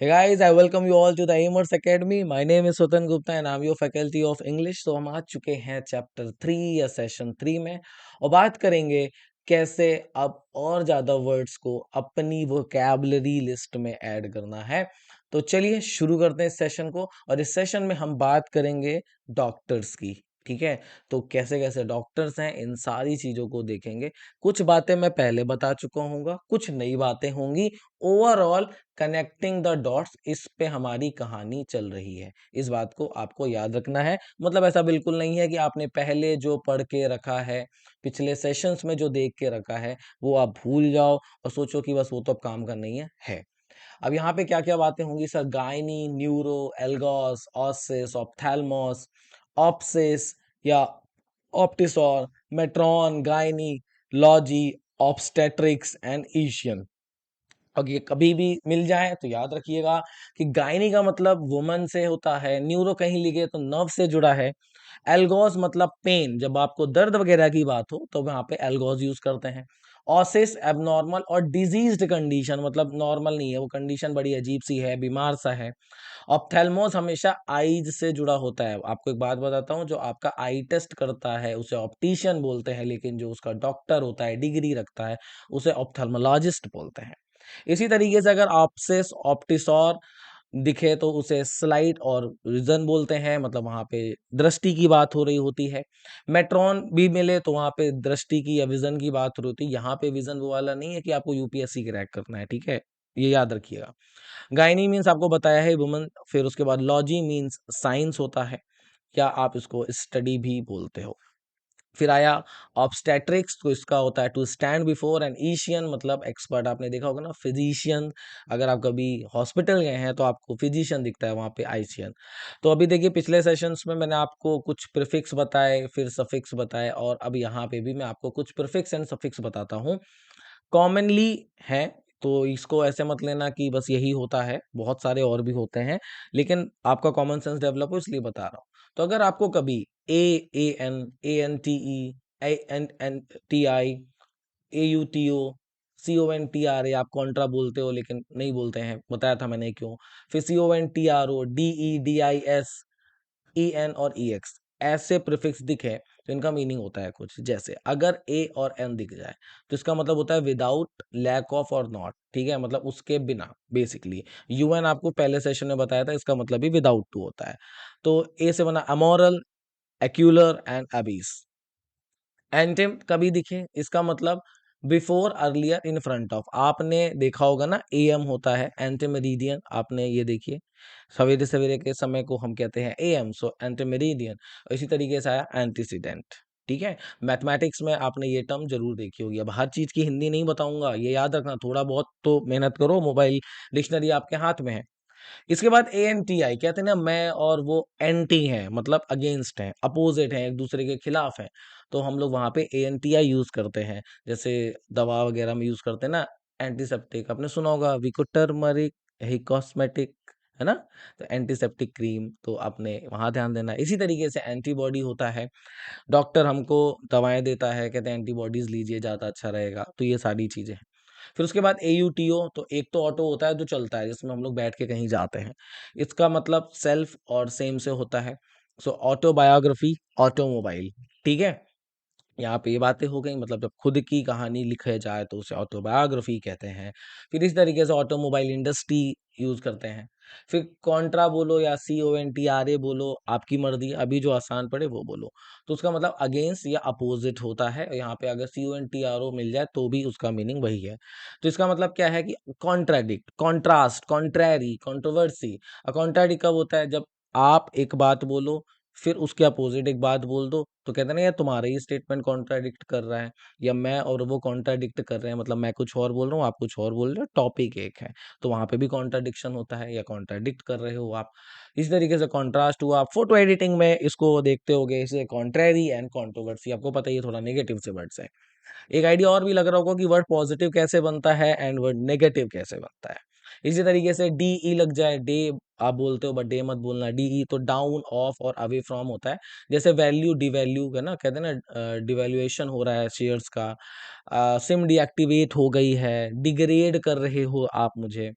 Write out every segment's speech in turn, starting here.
Hey guys, I welcome you all to the Aimers Academy. My name is Swatan Gupta and I'm your faculty of English. तो हम आ चुके हैं chapter 3 या session 3 में और बात करेंगे कैसे अब और ज़्यादा वर्ड्स को अपनी वोकैबुलरी लिस्ट में ऐड करना है। तो चलिए शुरू करते हैं इस सेशन को और इस सेशन में हम बात करेंगे डॉक्टर्स की। ठीक है, तो कैसे कैसे डॉक्टर्स हैं इन सारी चीज़ों को देखेंगे। कुछ बातें मैं पहले बता चुका हूँ, कुछ नई बातें होंगी। ओवरऑल कनेक्टिंग द डॉट्स, इस पे हमारी कहानी चल रही है। इस बात को आपको याद रखना है। मतलब ऐसा बिल्कुल नहीं है कि आपने पहले जो पढ़ के रखा है, पिछले सेशंस में जो देख के रखा है, वो आप भूल जाओ और सोचो कि बस वो तो अब काम का नहीं है। अब यहाँ पे क्या क्या बातें होंगी sir? Gynae, neuro, algos, oasis, ऑप्थेल्मोस, ऑप्सिस या ऑप्टिसॉर, मेट्रॉन, गायनी, लॉजी, ऑब्स्टेट्रिक्स एंड ईशियन। और ये कभी भी मिल जाए तो याद रखिएगा कि गायनी का मतलब वुमन से होता है, न्यूरो कहीं लिखे तो नर्व से जुड़ा है, एल्गोस मतलब पेन, जब आपको दर्द वगैरह की बात हो तो वहां पे एल्गोस यूज करते हैं। ऑसिस एबनॉर्मल और डिजीज्ड कंडीशन, मतलब नॉर्मल नहीं है वो कंडीशन, बड़ी अजीब सी है, बीमार सा है। ऑप्थेल्मोस हमेशा आईज से जुड़ा होता है। आपको एक बात बताता हूँ, जो आपका आई टेस्ट करता है उसे ऑप्टिशियन बोलते हैं, लेकिन जो उसका डॉक्टर होता है, डिग्री रखता है, उसे ऑप्थेल्मोलॉजिस्ट बोलते हैं। इसी तरीके से अगर ऑप्सिस, ऑप्टिसॉर दिखे तो उसे स्लाइट और विजन बोलते हैं, मतलब वहां पे दृष्टि की बात हो रही होती है। मेट्रॉन भी मिले तो वहां पे दृष्टि की या विजन की बात हो रही होती है। यहाँ पे विजन वो वाला नहीं है कि आपको यूपीएससी क्रैक करना है, ठीक है, ये याद रखिएगा। गायनी मीन्स आपको बताया है वुमन, फिर उसके बाद लॉजी मीन्स साइंस होता है, या आप इसको स्टडी भी बोलते हो। फिर आया ऑब्स्टेट्रिक्स, तो इसका होता है टू स्टैंड बिफोर एन ईशियन, मतलब एक्सपर्ट। आपने देखा होगा ना फिजिशियन, अगर आप कभी हॉस्पिटल गए हैं तो आपको फिजिशियन दिखता है, वहां पे आईशियन। तो अभी देखिए पिछले सेशंस में मैंने आपको कुछ प्रीफिक्स बताए, फिर सफिक्स बताए, और अब यहाँ पे भी मैं आपको कुछ प्रीफिक्स एंड सफिक्स बताता हूँ। कॉमनली है, तो इसको ऐसे मत लेना कि बस यही होता है, बहुत सारे और भी होते हैं, लेकिन आपका कॉमन सेंस डेवलप हो इसलिए बता रहा हूँ। तो अगर आपको कभी A N T E, ANNTI, AUTO, CONTRA, आप कॉन्ट्रा बोलते हो लेकिन नहीं बोलते हैं, बताया था मैंने क्यों। फिर CONTRO, DEDIS, EN और EX, ऐसे प्रीफिक्स दिखे तो इनका मीनिंग होता है कुछ जैसे, अगर ए और एन दिख जाए तो इसका मतलब होता है विदाउट, लैक ऑफ और नॉट, ठीक है, मतलब उसके बिना। बेसिकली यूएन आपको पहले सेशन में बताया था, इसका मतलब भी विदाउट टू होता है। तो ए से बना अमोरल, एक्यूलर एंड अबीस। एंटिम कभी दिखे, इसका मतलब before, earlier, in front of. आपने देखा होगा ना एएम होता है एंटीमेरिडियन, आपने ये देखिए सवेरे सवेरे के समय को हम कहते हैं एएम, सो एंटीमेरिडियन। इसी तरीके से आया एंटीसीडेंट। ठीक है, मैथमेटिक्स में आपने ये टर्म जरूर देखी होगी। अब हर चीज की हिंदी नहीं बताऊंगा, ये याद रखना, थोड़ा बहुत तो मेहनत करो, मोबाइल डिक्शनरी आपके हाथ में है। इसके बाद ANTI, कहते हैं ना मैं और वो एंटी हैं, मतलब अगेंस्ट हैं, अपोजिट हैं, एक दूसरे के खिलाफ हैं, तो हम लोग वहां पे ANTI यूज करते हैं। जैसे दवा वगैरह में यूज करते हैं ना, एंटीसेप्टिक, आपने सुना होगा विको टर्मरिक, यही कॉस्मेटिक है ना, तो एंटीसेप्टिक क्रीम, तो आपने वहां ध्यान देना है। इसी तरीके से एंटीबॉडी होता है, डॉक्टर हमको दवाएं देता है, कहते हैं एंटीबॉडीज लीजिए ज्यादा अच्छा रहेगा, तो ये सारी चीजें हैं। फिर उसके बाद AUTO, तो एक तो ऑटो होता है जो चलता है, जिसमें हम लोग बैठ के कहीं जाते हैं, इसका मतलब सेल्फ और सेम से होता है। सो ऑटोबायोग्राफी, ऑटोमोबाइल, ठीक है। यहाँ पे ये बातें हो गई, मतलब जब खुद की कहानी लिखे जाए तो उसे ऑटोबायोग्राफी कहते हैं। फिर इस तरीके से ऑटोमोबाइल इंडस्ट्री यूज करते हैं। फिर कॉन्ट्रा बोलो या CONTRA बोलो, आपकी मर्जी, अभी जो आसान पड़े वो बोलो। तो उसका मतलब अगेंस्ट या अपोजिट होता है। यहाँ पे अगर CONTRO मिल जाए तो भी उसका मीनिंग वही है। तो इसका मतलब क्या है कि कॉन्ट्राडिक्ट, कॉन्ट्रास्ट, कॉन्ट्रैरी, कॉन्ट्रोवर्सी। कॉन्ट्राडिक्ट कब होता है? जब आप एक बात बोलो, फिर उसके अपोजिट एक बात बोल दो, तो कहते हैं ना यार तुम्हारा ही स्टेटमेंट कॉन्ट्राडिक्ट कर रहा है, या मैं और वो कॉन्ट्राडिक्ट कर रहे हैं, मतलब मैं कुछ और बोल रहा हूँ, आप कुछ और बोल रहे हो, टॉपिक एक है, तो वहां पे भी कॉन्ट्राडिक्शन होता है, या कॉन्ट्राडिक्ट कर रहे हो आप। इस तरीके से कॉन्ट्रास्ट हुआ। फोटो एडिटिंग में इसको देखते होगे, इसे कॉन्ट्रेरी एंड कॉन्ट्रोवर्सी, आपको पता ही है थोड़ा नेगेटिव से वर्ड्स है। एक आइडिया और भी लग रहा होगा कि वर्ड पॉजिटिव कैसे बनता है एंड वर्ड नेगेटिव कैसे बनता है। इसी तरीके से DE लग जाए, डे आप बोलते हो बट डे मत बोलना, DE तो डाउन, ऑफ और अवे फ्रॉम होता है। जैसे वैल्यू, डिवैल्यू है ना, कहते हैं ना डिवैल्यूएशन हो रहा है शेयर्स का, सिम डीएक्टिवेट हो गई है, डिग्रेड कर रहे हो आप मुझे।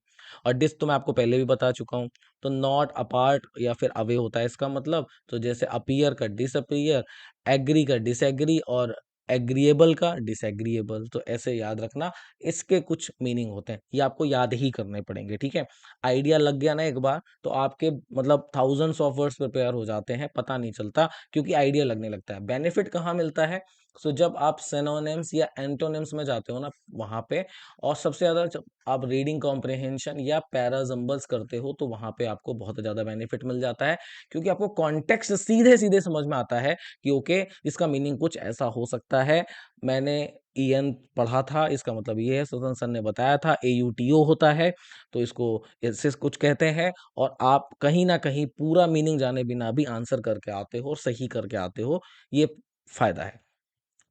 और डिस तो मैं आपको पहले भी बता चुका हूँ। तो नॉट, अपार्ट या फिर अवे होता है इसका मतलब। तो जैसे अपीयर का डिसअपीयर, एग्री का डिसएग्री और एग्रीएबल का डिसएग्रीएबल। तो ऐसे याद रखना, इसके कुछ मीनिंग होते हैं, ये आपको याद ही करने पड़ेंगे, ठीक है। आइडिया लग गया ना एक बार, तो आपके मतलब थाउजेंड्स ऑफ वर्ड्स प्रिपेयर हो जाते हैं, पता नहीं चलता, क्योंकि आइडिया लगने लगता है। बेनिफिट कहाँ मिलता है? सो जब आप सिनोनिम्स या एंटोनिम्स में जाते हो ना वहां पे, और सबसे ज्यादा जब आप रीडिंग कॉम्प्रिहेंशन या पैराजम्बल्स करते हो, तो वहां पे आपको बहुत ज्यादा बेनिफिट मिल जाता है, क्योंकि आपको कॉन्टेक्स्ट सीधे सीधे समझ में आता है कि ओके, इसका मीनिंग कुछ ऐसा हो सकता है। मैंने ईएन पढ़ा था, इसका मतलब ये है, स्वतंत्र सर ने बताया था AUTO होता है, तो इसको इससे कुछ कहते हैं। और आप कहीं ना कहीं पूरा मीनिंग जाने बिना भी आंसर करके आते हो और सही करके आते हो, ये फायदा है।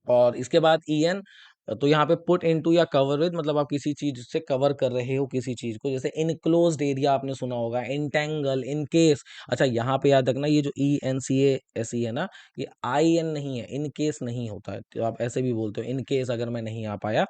और इसके बाद EN, तो यहाँ पे पुट इनटू या कवर विद, मतलब आप किसी चीज से कवर कर रहे हो किसी चीज को, जैसे इनक्लोज्ड एरिया आपने सुना होगा, इंटेंगल, इन केस। अच्छा यहाँ पे याद रखना, ये जो ENCASE है ना, ये IN नहीं है, इन केस नहीं होता है। तो आप ऐसे भी बोलते हो इन केस, अगर मैं नहीं आ पाया,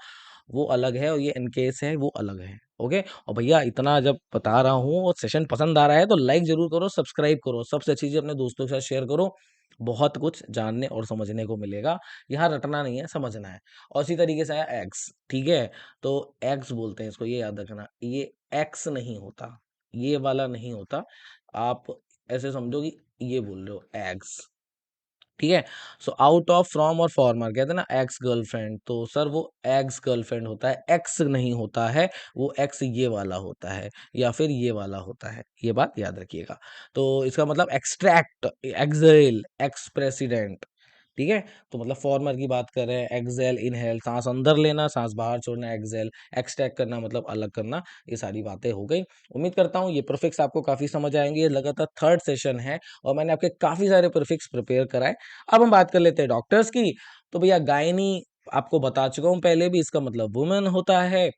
वो अलग है, और ये इन केस है वो अलग है। ओके। और भैया इतना जब बता रहा हूँ और सेशन पसंद आ रहा है, तो लाइक जरूर करो, सब्सक्राइब करो, सबसे अच्छी चीज अपने दोस्तों के साथ शेयर करो। बहुत कुछ जानने और समझने को मिलेगा। यहाँ रटना नहीं है, समझना है। और इसी तरीके से आया एक्स, ठीक है। तो एक्स बोलते हैं इसको, ये याद रखना, ये एक्स नहीं होता, ये वाला नहीं होता। आप ऐसे समझो कि ये बोल रहे हो एग्स, ठीक है। सो आउट ऑफ, फ्रॉम और फॉर्मर कहते हैं ना, एक्स गर्लफ्रेंड, तो सर वो एक्स गर्लफ्रेंड होता है, एक्स नहीं होता है। वो एक्स ये वाला होता है, या फिर ये वाला होता है, ये बात याद रखिएगा। तो इसका मतलब एक्सट्रैक्ट, एक्सेल, एक्स प्रेसिडेंट, ठीक है। तो मतलब फॉर्मर की बात कर रहे हैं, एक्सेल, इनहेल, सांस अंदर लेना, सांस बाहर छोड़ना, एक्सेल, एक्सट्रैक्ट करना मतलब अलग करना। ये सारी बातें हो गई। उम्मीद करता हूँ ये प्रीफिक्स आपको काफी समझ आएंगे। ये लगातार थर्ड सेशन है, और मैंने आपके काफी सारे प्रीफिक्स प्रिपेयर कराए। अब हम बात कर लेते हैं डॉक्टर्स की। तो भैया गायनी आपको बता चुका हूं पहले भी, इसका मतलब वुमेन होता है,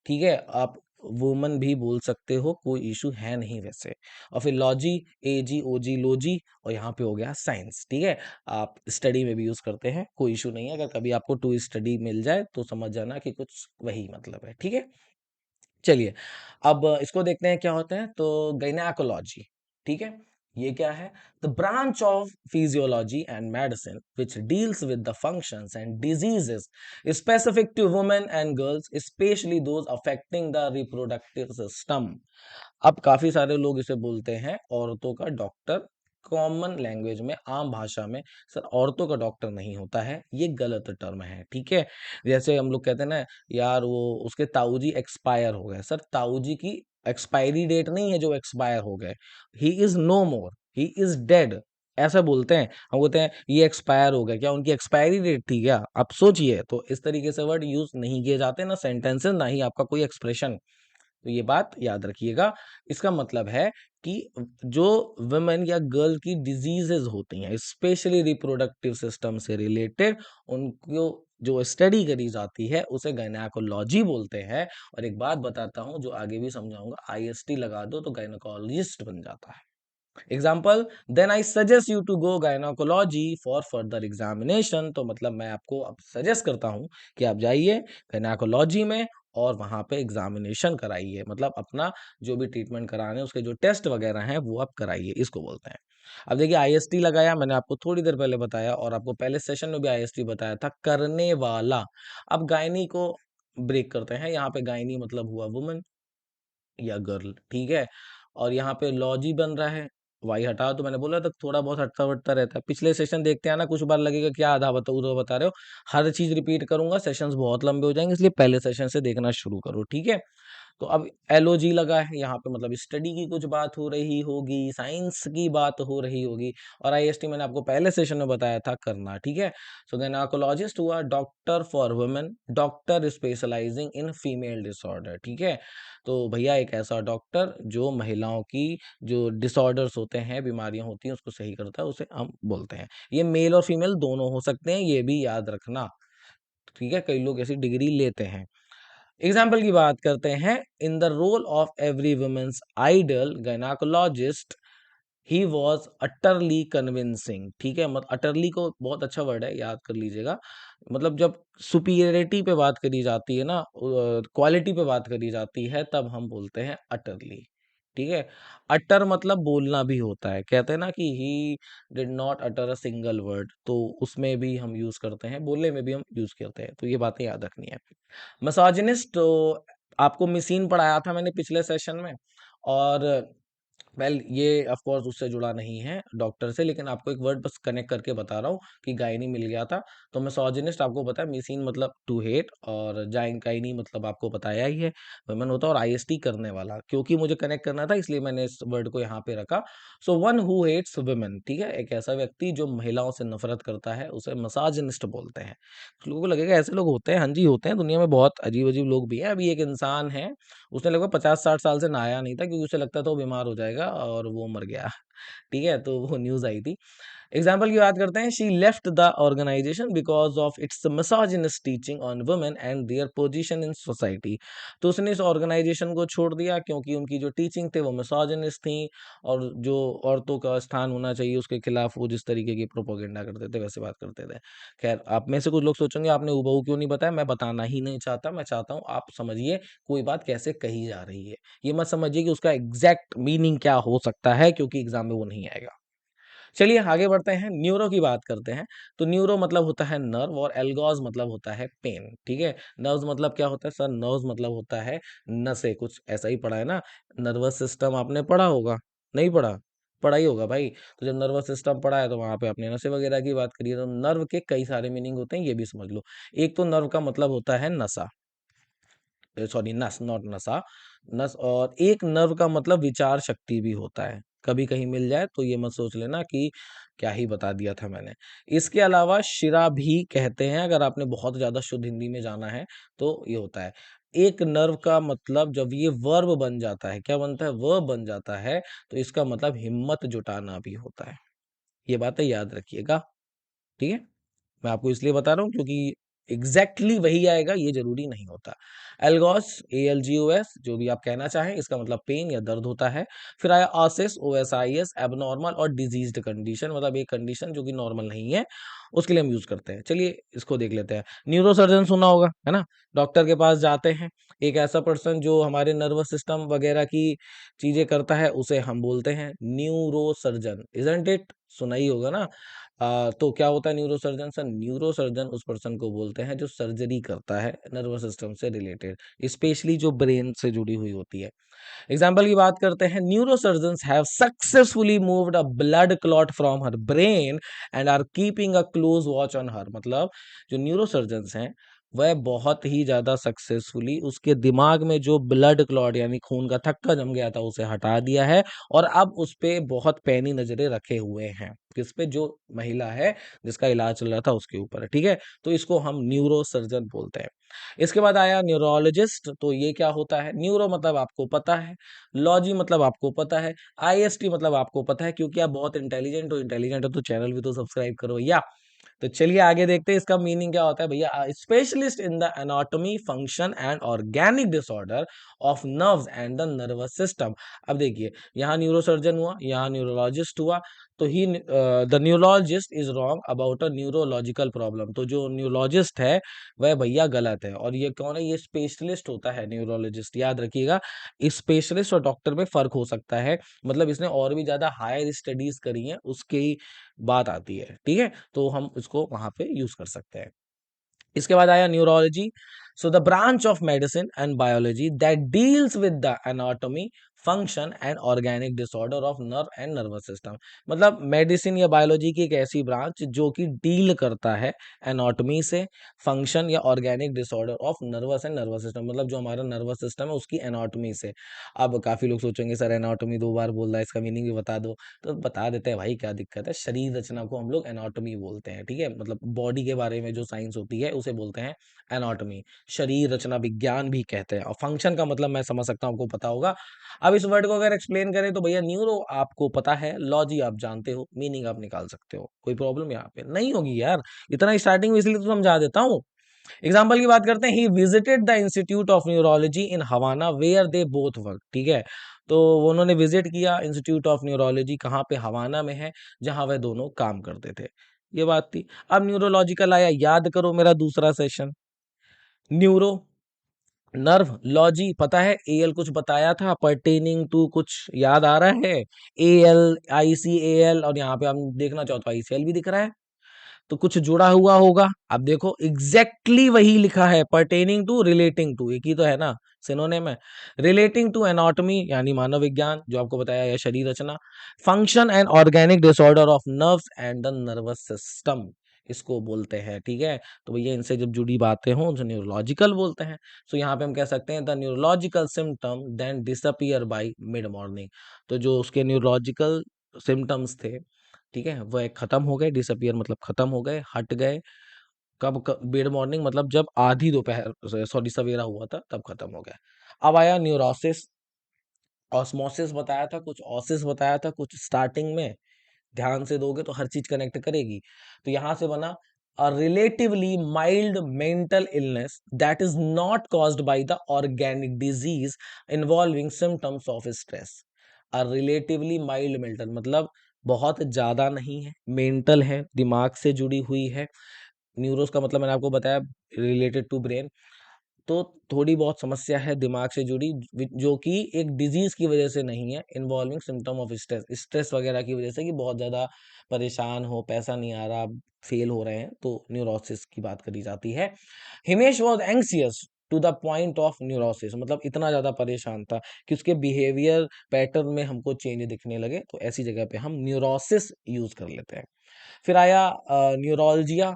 ठीक है। आप वुमन भी बोल सकते हो, कोई इशू है नहीं वैसे। और फिर लॉजी, AG OG लॉजी, और यहाँ पे हो गया साइंस, ठीक है। आप स्टडी में भी यूज करते हैं, कोई इशू नहीं है। अगर कभी आपको टू स्टडी मिल जाए तो समझ जाना कि कुछ वही मतलब है, ठीक है। चलिए, अब इसको देखते हैं क्या होते हैं। तो गायनेकोलॉजी, ठीक है, ये क्या है? The branch of physiology and medicine which deals with the functions and diseases specific to women and girls, especially those affecting the reproductive system. अब काफी सारे लोग इसे बोलते हैं औरतों का डॉक्टर, कॉमन लैंग्वेज में, आम भाषा में। सर औरतों का डॉक्टर नहीं होता है, ये गलत टर्म है, ठीक है। जैसे हम लोग कहते हैं ना, यार वो उसके ताऊजी एक्सपायर हो गए, सर ताऊजी की एक्सपायरी डेट नहीं है जो एक्सपायर हो गए, he is no more, he is dead, ऐसा बोलते हैं। हम बोलते हैं ये एक्सपायर हो गया, क्या उनकी एक्सपायरी डेट थी क्या? आप सोचिए। तो इस तरीके से वर्ड यूज नहीं किए जाते ना सेंटेंसेस, ना ही आपका कोई एक्सप्रेशन। तो ये बात याद रखिएगा। इसका मतलब है कि जो वुमेन या गर्ल की डिजीजेज होती हैं, स्पेशली रिप्रोडक्टिव सिस्टम से रिलेटेड, उनको जो स्टडी करी जाती है उसे गायनेकोलॉजी बोलते हैं। और एक बात बताता हूं जो आगे भी समझाऊंगा, IST लगा दो तो गायनेकोलॉजिस्ट बन जाता है। Example, then I suggest you to go gynaecology for further examination. तो मतलब मैं आपको अब सजेस्ट करता हूं कि आप जाइए गायनोकोलॉजी में, और वहां पे एग्जामिनेशन कराइए, मतलब अपना जो भी ट्रीटमेंट कराने उसके जो टेस्ट वगैरह हैं वो आप कराइए, इसको बोलते हैं। अब देखिए, IST लगाया मैंने आपको थोड़ी देर पहले बताया, और आपको पहले सेशन में भी IST बताया था, करने वाला। अब गायनी को ब्रेक करते हैं, यहाँ पे गायनी मतलब हुआ वुमन या गर्ल, ठीक है। और यहाँ पे लॉजी बन रहा है, वाई हटा तो मैंने बोला था थोड़ा बहुत हटता हटता रहता है। पिछले सेशन देखते हैं ना, कुछ बार लगेगा क्या आधा बता उधर बता रहे हो, हर चीज रिपीट करूंगा, सेशंस बहुत लंबे हो जाएंगे, इसलिए पहले सेशन से देखना शुरू करो, ठीक है। तो अब LOG लगा है यहाँ पे, मतलब स्टडी की कुछ बात हो रही होगी, साइंस की बात हो रही होगी। और IST मैंने आपको पहले सेशन में बताया था करना, ठीक है। सो गायनेकोलॉजिस्ट हुआ doctor for women, doctor specialising in female disorder, ठीक है। तो भैया एक ऐसा डॉक्टर जो महिलाओं की जो डिसऑर्डर्स होते हैं, बीमारियां होती हैं, उसको सही करता है, उसे हम बोलते हैं। ये मेल और फीमेल दोनों हो सकते हैं, ये भी याद रखना, ठीक है। कई लोग ऐसी डिग्री लेते हैं। एग्जाम्पल की बात करते हैं, in the role of every women's idol gynaecologist, he was utterly convincing, ठीक है। मतलब अटरली को बहुत अच्छा वर्ड है, याद कर लीजिएगा। मतलब जब सुपीरियरिटी पे बात करी जाती है ना, क्वालिटी पे बात करी जाती है, तब हम बोलते हैं अटरली, ठीक है। अटर मतलब बोलना भी होता है, कहते हैं ना कि he did not utter a single word, तो उसमें भी हम यूज करते हैं, बोलने में भी हम यूज करते हैं, तो ये बातें याद रखनी है। मिसोजिनिस्ट तो आपको मिसीन पढ़ाया था मैंने पिछले सेशन में, और वेल ये ऑफ कोर्स उससे जुड़ा नहीं है डॉक्टर से, लेकिन आपको एक वर्ड बस कनेक्ट करके बता रहा हूँ कि गायनी मिल गया था। तो मिसोजिनिस्ट आपको पता है, मिसीन मतलब टू हेट, और जाइन गायनी मतलब आपको बताया ही है, वुमेन होता है, और आईएसटी करने वाला, क्योंकि मुझे कनेक्ट करना था इसलिए मैंने इस वर्ड को यहाँ पे रखा। So one who hates women, ठीक है, एक ऐसा व्यक्ति जो महिलाओं से नफरत करता है उसे मिसोजिनिस्ट बोलते हैं। तो लोगों को लगेगा ऐसे लोग होते हैं, हाँ जी होते हैं, दुनिया में बहुत अजीब अजीब लोग भी हैं। अभी एक इंसान है, उसने लगभग 50-60 साल से नहाया नहीं था, क्योंकि उसे लगता था वो बीमार हो जाएगा, और वो मर गया। ठीक है, तो वो न्यूज़ आई थी। एग्जाम्पल की बात करते हैं, she left the organisation because of its misogynist teaching on women and their position in society. तो उसने इस ऑर्गेनाइजेशन को छोड़ दिया क्योंकि उनकी जो टीचिंग थे वो मिसोजिनिस्ट थी, और जो औरतों का स्थान होना चाहिए उसके खिलाफ वो जिस तरीके की प्रोपोगेंडा करते थे वैसे बात करते थे। खैर, आप में से कुछ लोग सोचेंगे आपने हूबहू क्यों नहीं बताया, मैं बताना ही नहीं चाहता, मैं चाहता हूँ आप समझिए कोई बात कैसे कही जा रही है। ये मत समझिए कि उसका एग्जैक्ट मीनिंग क्या हो सकता है, क्योंकि एग्जाम में वो नहीं आएगा। चलिए आगे बढ़ते हैं, न्यूरो की बात करते हैं। तो न्यूरो मतलब होता है नर्व, और एल्गोज मतलब होता है पेन, ठीक है। नर्व्स मतलब क्या होता है सर? नर्व्स मतलब होता है नसें, कुछ ऐसा ही पढ़ा है ना। नर्वस सिस्टम आपने पढ़ा होगा, नहीं पढ़ा? पढ़ा ही होगा भाई। तो जब नर्वस सिस्टम पढ़ा है तो वहां पे आपने नसें वगैरह की बात करी है, तो नर्व के कई सारे मीनिंग होते हैं, ये भी समझ लो। एक तो नर्व का मतलब होता है नसा, सॉरी नस, नॉट नशा, नस। और एक नर्व का मतलब विचार शक्ति भी होता है, कभी कहीं मिल जाए तो ये मत सोच लेना कि क्या ही बता दिया था मैंने। इसके अलावा शिरा भी कहते हैं, अगर आपने बहुत ज्यादा शुद्ध हिंदी में जाना है तो ये होता है। एक नर्व का मतलब जब ये वर्ब बन जाता है, क्या बनता है? वर्ब बन जाता है, तो इसका मतलब हिम्मत जुटाना भी होता है। ये बातें याद रखिएगा, ठीक है। मैं आपको इसलिए बता रहा हूँ क्योंकि एग्जैक्टली वही आएगा ये जरूरी नहीं होता। एल्गोस, ALGOS, जो भी आप कहना चाहें, इसका मतलब पेन या दर्द होता है। फिर आया ऑसिस, OSIS, एबनॉर्मल और डिजीज्ड कंडीशन, मतलब एक कंडीशन जो कि नॉर्मल नहीं है, उसके लिए हम यूज करते हैं। चलिए इसको देख लेते हैं। न्यूरोसर्जन सुना होगा, है ना? डॉक्टर के पास जाते हैं, एक ऐसा पर्सन जो हमारे नर्वस सिस्टम वगैरह की चीजें करता है, उसे हम बोलते हैं न्यूरोसर्जन, इजंट इट? सुना ही होगा ना। तो क्या होता है न्यूरोसर्जन? सर, न्यूरोसर्जन उस पर्सन को बोलते हैं जो सर्जरी करता है नर्वस सिस्टम से रिलेटेड, स्पेशली जो ब्रेन से जुड़ी हुई होती है। एग्जाम्पल की बात करते हैं, neurosurgeons have successfully moved a blood clot from her brain and are keeping a close watch on her. मतलब जो न्यूरोसर्जन्स हैं वह बहुत ही ज्यादा सक्सेसफुली उसके दिमाग में जो ब्लड क्लॉट यानी खून का थक्का जम गया था उसे हटा दिया है, और अब उस पे बहुत पैनी नजरें रखे हुए हैं। किस पे? जो महिला है जिसका इलाज चल रहा था उसके ऊपर, ठीक है। तो इसको हम न्यूरो सर्जन बोलते हैं। इसके बाद आया न्यूरोलॉजिस्ट। तो ये क्या होता है? न्यूरो मतलब आपको पता है, लॉजी मतलब आपको पता है, IST मतलब आपको पता है, क्योंकि आप बहुत इंटेलिजेंट हो तो चैनल भी तो सब्सक्राइब करो भैया। तो चलिए आगे देखते हैं इसका मीनिंग क्या होता है भैया। Specialist in the anatomy, function and organic disorder of nerves and the nervous system. अब देखिए, यहाँ न्यूरोसर्जन हुआ, यहाँ न्यूरोलॉजिस्ट हुआ, तो he the neurologist is wrong about a neurological problem. तो जो न्यूरोलॉजिस्ट है वह भैया गलत है, और ये कौन है? ये स्पेशलिस्ट होता है न्यूरोलॉजिस्ट, याद रखिएगा। स्पेशलिस्ट और डॉक्टर में फर्क हो सकता है, मतलब इसने और भी ज्यादा हायर स्टडीज करी हैं उसकी बात आती है, ठीक है। तो हम इसको वहां पे यूज कर सकते हैं। इसके बाद आया neurology. So the branch of medicine and biology that deals with the anatomy, function and organic disorder of nerve and nervous system. मतलब मेडिसिन या बायोलॉजी की एक ऐसी ब्रांच जो कि डील करता है एनाटॉमी से, फंक्शन या organic disorder of nervous and nervous system, मतलब जो हमारा नर्वस सिस्टम है उसकी एनाटॉमी से। अब काफी लोग सोचेंगे सर एनाटॉमी 2 बार बोल रहा है, इसका मीनिंग भी बता दो। तो बता देते हैं भाई, क्या दिक्कत है। शरीर रचना को हम लोग एनाटॉमी बोलते हैं, ठीक है। मतलब बॉडी के बारे में जो साइंस होती है उसे बोलते हैं एनाटॉमी, शरीर रचना विज्ञान भी कहते हैं। और फंक्शन का मतलब मैं समझ सकता हूँ, आपको पता होगा। अब इस वर्ड को अगर एक्सप्लेन करें तो भैया, न्यूरो आपको पता है, लॉजी आप जानते हो, मीनिंग आप निकाल सकते हो, कोई प्रॉब्लम यहाँ पे नहीं होगी यार। इतना स्टार्टिंग में इसलिए तो समझा देता हूँ। एग्जाम्पल की बात करते हैं, he visited the institute of neurology in Havana where they both work, ठीक है। तो उन्होंने विजिट किया इंस्टीट्यूट ऑफ न्यूरोलॉजी, कहाँ पे, हवाना में है, जहां वह दोनों काम करते थे। ये बात थी। अब न्यूरोलॉजिकल आया, याद करो मेरा दूसरा सेशन। न्यूरो, नर्व, लॉजी, पता है एल कुछ बताया था पर्टेनिंग टू, कुछ याद आ रहा है? A L, I C A L, और यहाँ पे हम देखना चाहो तो आई सी एल भी दिख रहा है, तो कुछ जुड़ा हुआ होगा। अब देखो एग्जैक्टली exactly वही लिखा है, पर्टेनिंग टू, रिलेटिंग टू, एक ही तो है ना, सिनोनिम है। रिलेटिंग टू एनाटॉमी यानी मानव विज्ञान, जो आपको बताया, या शरीर रचना। Function and organic disorder of nerves and the nervous system, इसको बोलते हैं, ठीक है। तो भैया इनसे जब जुड़ी बातें हों उसे न्यूरोलॉजिकल बोलते हैं। सो यहाँ पे हम कह सकते हैं the neurological symptom then disappear by mid morning. तो जो उसके न्यूरोलॉजिकल सिम्टम्स थे, ठीक है, वह खत्म हो गए, डिसअपियर मतलब खत्म हो गए, हट गए। कब मिड मॉर्निंग मतलब जब आधी दोपहर, सॉरी सवेरा हुआ था, तब खत्म हो गया। अब आया न्यूरोसिस, ऑस्मोसिस बताया था, कुछ ऑसिस बताया था, कुछ स्टार्टिंग में, ध्यान से दोगे तो हर चीज कनेक्ट करेगी। तो यहां से बना a relatively mild mental illness that is not caused by the organic disease involving symptoms of stress. A relatively mild mental मतलब बहुत ज्यादा नहीं है, मेंटल है, दिमाग से जुड़ी हुई है। न्यूरोस का मतलब मैंने आपको बताया रिलेटेड टू ब्रेन। तो थोड़ी बहुत समस्या है दिमाग से जुड़ी, जो कि एक डिजीज की वजह से नहीं है, involving symptom of stress, stress वगैरह की वजह से, कि बहुत ज्यादा परेशान हो, पैसा नहीं आ रहा, फेल हो रहे हैं, तो न्यूरोसिस की बात करी जाती है। Himesh was anxious to the point of neurosis, मतलब इतना ज्यादा परेशान था कि उसके बिहेवियर पैटर्न में हमको चेंज दिखने लगे, तो ऐसी जगह पे हम न्यूरोसिस यूज कर लेते हैं। फिर आया neuralgia,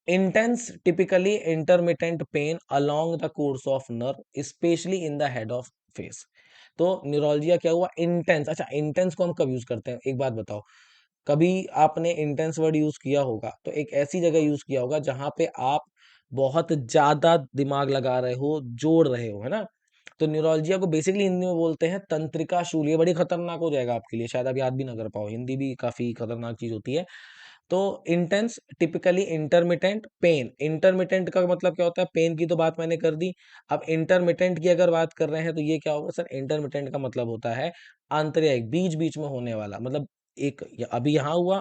intense typically intermittent pain along the course of nerve especially in the head of face. तो न्यूरोलजिया क्या हुआ, इंटेंस। अच्छा, इंटेंस को हम कब यूज करते हैं, एक बात बताओ, कभी आपने इंटेंस वर्ड यूज किया होगा तो एक ऐसी जगह यूज किया होगा जहां पे आप बहुत ज्यादा दिमाग लगा रहे हो, जोड़ रहे हो, है ना। तो न्यूरोलजिया को बेसिकली हिंदी में बोलते हैं तंत्रिका शूल। ये बड़ी खतरनाक हो जाएगा आपके लिए, शायद आप याद भी ना कर पाओ, हिंदी भी काफी खतरनाक चीज होती है। तो intense typically intermittent pain, intermittent का मतलब क्या होता है, पेन की तो बात मैंने कर दी। अब इंटरमिटेंट की अगर बात कर रहे हैं तो ये क्या होगा सर, इंटरमिटेंट का मतलब होता है आंतरिक, बीच बीच में होने वाला, मतलब एक अभी यहाँ हुआ,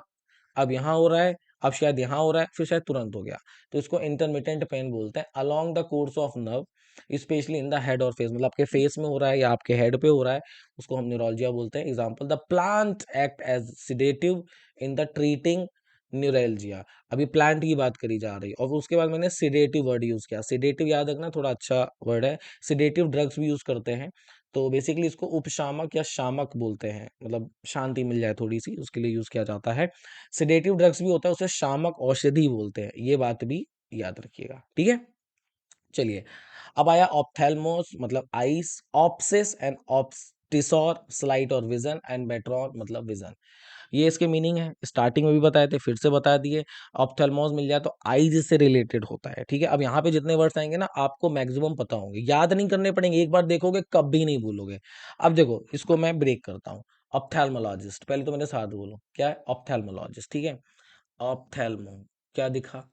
अब यहाँ हो रहा है, अब शायद यहाँ हो रहा है, फिर शायद तुरंत हो गया, तो इसको इंटरमिटेंट पेन बोलते हैं along the course of nerve especially in the head और फेस, मतलब आपके फेस में हो रहा है या आपके हेड पे हो रहा है, उसको हम न्यूरोलजिया बोलते हैं। Example, the plant act as sedative in the treating neuralgia. अभी प्लांट की बात करी जा रही है, और उसके बाद मैंने सिडेटिव वर्ड यूज किया। सिडेटिव याद रखना, थोड़ा अच्छा वर्ड है। सिडेटिव ड्रग्स भी यूज करते हैं, तो बेसिकली इसको उपशामक या शामक बोलते हैं, मतलब शांति मिल जाए थोड़ी सी, उसके लिए यूज किया जाता है। सिडेटिव ड्रग्स भी होता है, उसे शामक औषधि बोलते हैं, ये बात भी याद रखिएगा, ठीक है। चलिए, अब आया ऑप्थेल्मोस मतलब आईस, ऑप्सिस एंड ऑप्टिसॉर स्लाइट और विजन, एंड मेट्रॉन मतलब विजन। ये इसके मीनिंग है, स्टार्टिंग में भी बताए थे, फिर से बता दिए। ऑप्थेल्मोस मिल जाए तो आईज से रिलेटेड होता है, ठीक है। अब यहाँ पे जितने वर्ड्स आएंगे ना, आपको मैक्सिमम पता होंगे, याद नहीं करने पड़ेंगे, एक बार देखोगे कभी नहीं भूलोगे। अब देखो, इसको मैं ब्रेक करता हूँ। ऑप्थेल्मोलॉजिस्ट, पहले तो मेरे साथ बोलो, क्या है ऑप्थेल्मोलॉजिस्ट, ठीक है। ऑप्थेल्मो क्या दिखा,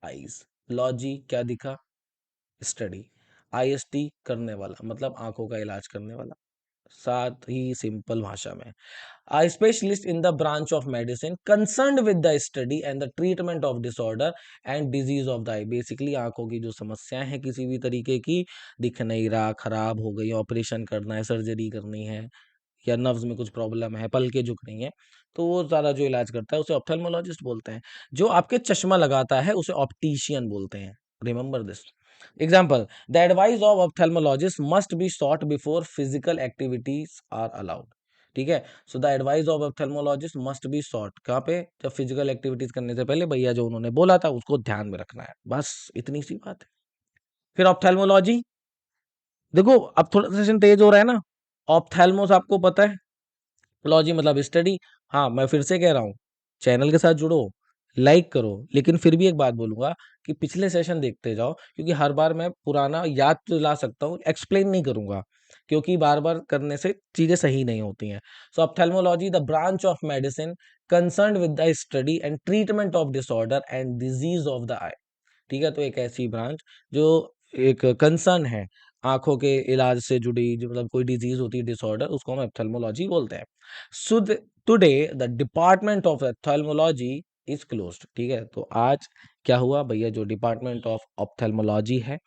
आईज। लॉजी क्या दिखा, स्टडी। आईएसटी करने वाला मतलब आंखों का इलाज करने वाला। साथ ही सिंपल भाषा में, a specialist in the branch of medicine concerned with the study and the treatment of disorder and disease of the eye। Basically आंखों की जो समस्याएं हैं किसी भी तरीके की, दिख नहीं रहा, खराब हो गई, ऑपरेशन करना है, सर्जरी करनी है, या नर्व्स में कुछ प्रॉब्लम है, पलके झुक रही हैं, तो वो सारा जो इलाज करता है उसे ऑप्थेल्मोलॉजिस्ट बोलते हैं। जो आपके चश्मा लगाता है उसे ऑप्टिशियन बोलते हैं, remember this. Example, the advice of ophthalmologist must be sought before physical activities are allowed, ठीक है। So the advice of ophthalmologist must be sought, कहाँ पे, जब फिजिकल एक्टिविटीज करने से पहले भैया जो उन्होंने बोला था उसको ध्यान में रखना है, बस इतनी सी बात है। फिर ऑप्थेल्मोलॉजी, देखो अब थोड़ा सेशन तेज हो रहा है ना। ऑप्थेल्मोस आपको पता है, लॉजी मतलब स्टडी। हाँ, मैं फिर से कह रहा हूँ, चैनल के साथ जुड़ो, लाइक करो, लेकिन फिर भी एक बात बोलूंगा कि पिछले सेशन देखते जाओ, क्योंकि हर बार मैं पुराना याद तो ला सकता हूँ, एक्सप्लेन नहीं करूंगा, क्योंकि बार बार करने से चीजें सही नहीं होती हैं। So ophthalmology the branch of medicine concern with the study and treatment of disorder and disease of the eye, ठीक है, तो एक ऐसी ब्रांच जो एक कंसर्न है आंखों के इलाज से जुड़ी, जो मतलब कोई डिजीज होती है, डिसऑर्डर, उसको हम एप्थेल्मोलॉजी बोलते हैं। Should today the department of ophthalmology is closed. ठीक है, तो आज क्या हुआ भैया, जो डिपार्टमेंट ऑफ ऑप्थेल्मोलॉजी है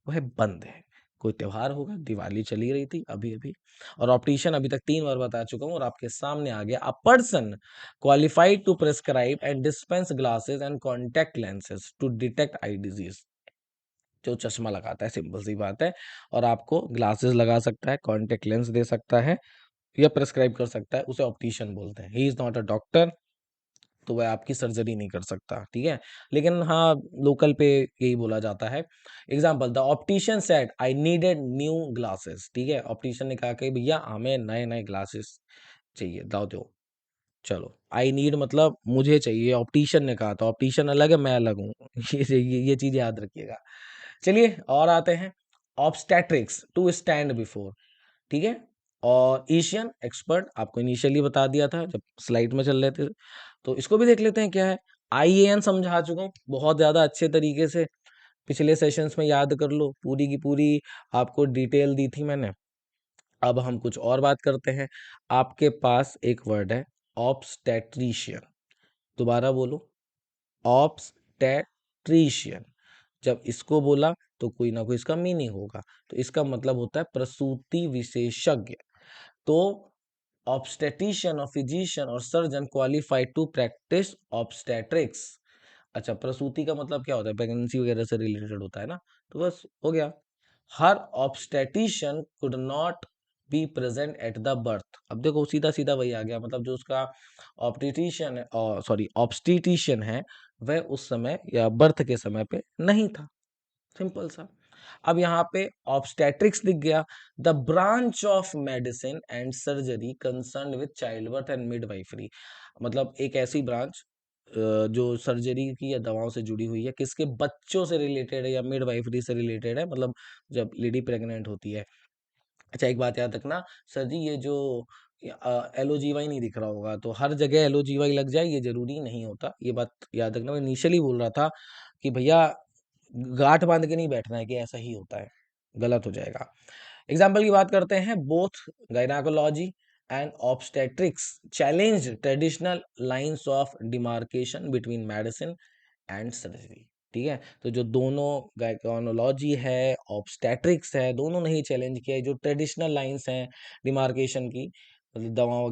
वह बंद है। कोई त्योहार होगा, दिवाली चली रही थी अभी अभी। और ऑप्टिशियन अभी तक 3 बार बता चुका हूँ और आपके सामने आ गया, a person qualified to prescribe and dispense glasses and contact lenses to detect eye disease। जो चश्मा लगाता है, सिंपल सी बात है, और आपको ग्लासेस लगा सकता है, कॉन्टेक्ट लेंस दे सकता है या प्रेस्क्राइब कर सकता है, उसे ऑप्टिशियन बोलते हैं। He is not a doctor, तो वह आपकी सर्जरी नहीं कर सकता। ठीक है, लेकिन हाँ, लोकल पे यही बोला जाता है। Example, the optician said I needed new glasses. ठीक है, ऑप्टिशियन ने कहा कि भैया हमें नए नए ग्लासेस चाहिए, दाओ दो। चलो, आई नीड मतलब मुझे चाहिए, ऑप्टिशियन ने कहा था, ऑप्टिशियन अलग है, मैं अलग हूँ। ये चीज याद रखिएगा। चलिए और आते हैं, ऑब्स्टेट्रिक्स टू स्टैंड बिफोर। ठीक है, और एशियन एक्सपर्ट आपको इनिशियली बता दिया था जब स्लाइड में चल रहे थे, तो इसको भी देख लेते हैं क्या है। आईएएन समझा चुका हूँ बहुत ज्यादा अच्छे तरीके से, पिछले सेशंस में याद कर लो, पूरी की पूरी आपको डिटेल दी थी मैंने। अब हम कुछ और बात करते हैं। आपके पास एक वर्ड है, ऑब्स्टेट्रिशियन। दोबारा बोलो, ऑब्स्टेट्रिशियन। जब इसको बोला तो कोई ना कोई इसका मीनिंग होगा, तो इसका मतलब होता है प्रसूति विशेषज्ञ। तो ऑब्स्टेटिशियन और फिजिशियन और surgeon qualified to practice obstetrics. अच्छा, प्रसूति का मतलब क्या होता है, प्रेगनेंसी वगैरह से रिलेटेड होता है ना, तो बस हो गया। Her obstetrician could not be present at the birth. अब देखो सीधा सीधा वही आ गया, मतलब जो उसका ऑप्टिटिशियन, सॉरी ऑब्स्टिटिशियन है, वह उस समय या बर्थ के समय पे नहीं था। सिंपल सा। अब यहाँ पे ऑब्स्टेट्रिक्स दिख गया, the branch of medicine and surgery concern with child birth and midwifery. मतलब एक ऐसी ब्रांच जो सर्जरी की या दवाओं से जुड़ी हुई है, किसके, बच्चों से रिलेटेड है या मिडवाइफरी से रिलेटेड है, मतलब जब लेडी प्रेग्नेंट होती है। अच्छा, एक बात याद रखना सर जी, ये जो एलओजीवाई नहीं दिख रहा होगा, तो हर जगह एलओजीवाई लग जाए ये जरूरी नहीं होता, ये बात याद रखना। मैं इनिशियली बोल रहा था कि भैया गांठ बांध के नहीं बैठना है कि ऐसा ही होता है, गलत हो जाएगा। एग्जाम्पल की बात करते हैं, both gynaecology and obstetrics challenge traditional lines of demarcation between medicine and surgery. ठीक है, तो जो दोनों गायकोनोलॉजी है, ऑब्स्टेट्रिक्स है, दोनों ने ही चैलेंज किया है जो ट्रेडिशनल लाइंस हैं डिमार्केशन की, मतलब दवाओं,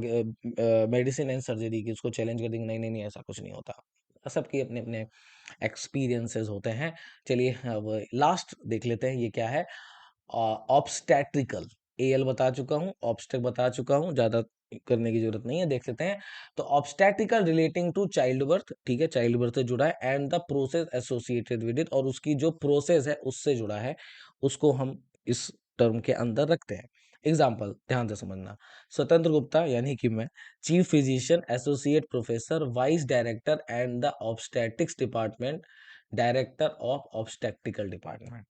मेडिसिन एंड सर्जरी की, उसको चैलेंज कर देंगे, नहीं नहीं नहीं ऐसा कुछ नहीं होता। सबके अपने अपने एक्सपीरियंसेस होते हैं। चलिए अब लास्ट देख लेते हैं, ये क्या है, ऑब्स्टेट्रिकल। एल बता चुका हूँ, ऑब्स्टेक बता चुका हूँ, ज्यादा करने की जरूरत नहीं है, देख लेते हैं। तो obstetrical relating to child birth, ठीक है, चाइल्ड बर्थ से जुड़ा है, and the process associated with it, और उसकी जो प्रोसेस है उससे जुड़ा है, उसको हम इस टर्म के अंदर रखते हैं। एग्जाम्पल ध्यान से समझना, स्वतंत्र गुप्ता यानी कि मैं, chief physician, associate professor, vice director and the obstetrics department, director of obstetrical department.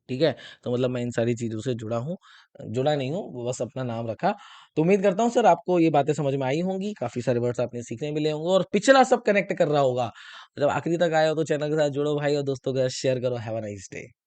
ठीक है, तो मतलब मैं इन सारी चीजों से जुड़ा हूँ, जुड़ा नहीं हूँ, वो बस अपना नाम रखा। तो उम्मीद करता हूँ सर आपको ये बातें समझ में आई होंगी, काफी सारे वर्ड्स आपने सीखने मिले होंगे और पिछला सब कनेक्ट कर रहा होगा। जब आखिरी तक आए हो तो चैनल के साथ जुड़ो भाई, और दोस्तों के साथ शेयर करो। Have a nice day.